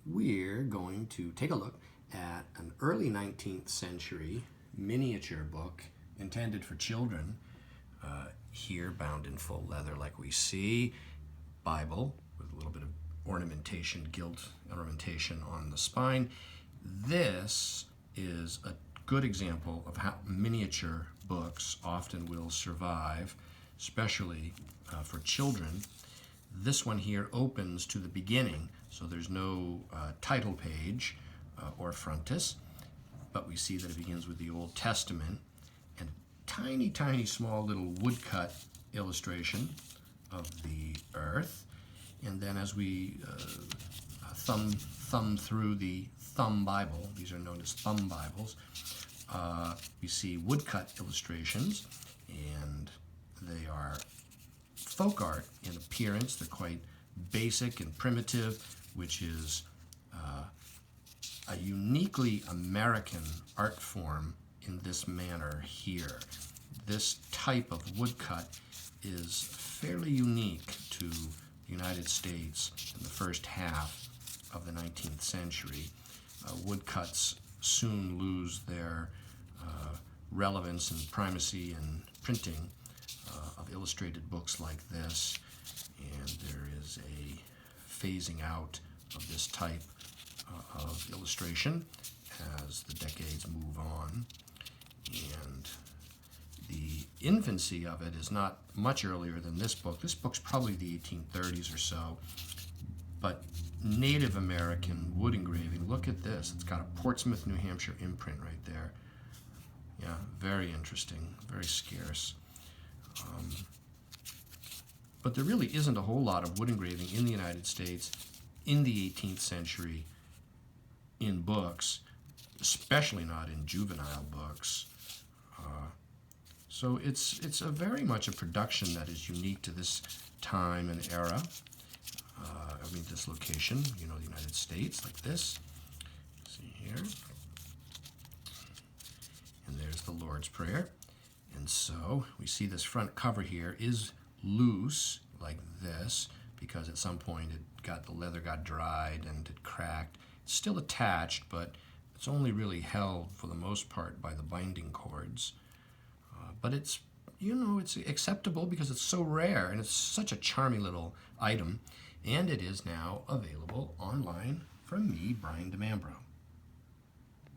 we're going to take a look at an early 19th century miniature book intended for children, here bound in full leather like we see, Bible with a little bit of ornamentation, gilt ornamentation on the spine. This is a good example of how miniature books often will survive, especially for children. This one here opens to the beginning, so there's no title page or frontis, but we see that it begins with the Old Testament and tiny, tiny, small little woodcut illustration of the earth. And then as we thumb through the thumb Bible, these are known as thumb Bibles, we see woodcut illustrations, and they are folk art in appearance. They're quite basic and primitive, which is a uniquely American art form in this manner here. This type of woodcut is fairly unique to the United States in the first half of the 19th century. Woodcuts soon lose their relevance and primacy in printing of illustrated books like this, and there is a phasing out of this type of illustration as the decades move on. And the infancy of it is not much earlier than this book. This book's probably the 1830s or so, but Native American wood engraving, look at this. It's got a Portsmouth, New Hampshire imprint right there. Yeah, very interesting, very scarce. But there really isn't a whole lot of wood engraving in the United States in the 18th century in books, especially not in juvenile books. So it's a very much a production that is unique to this time and era. This location, the United States, like this. See here. And there's the Lord's Prayer. And so we see this front cover here is loose like this because at some point the leather got dried and it cracked. It's still attached, but it's only really held for the most part by the binding cords. But it's acceptable because it's so rare and it's such a charming little item, and it is now available online from me, Brian DeMambro.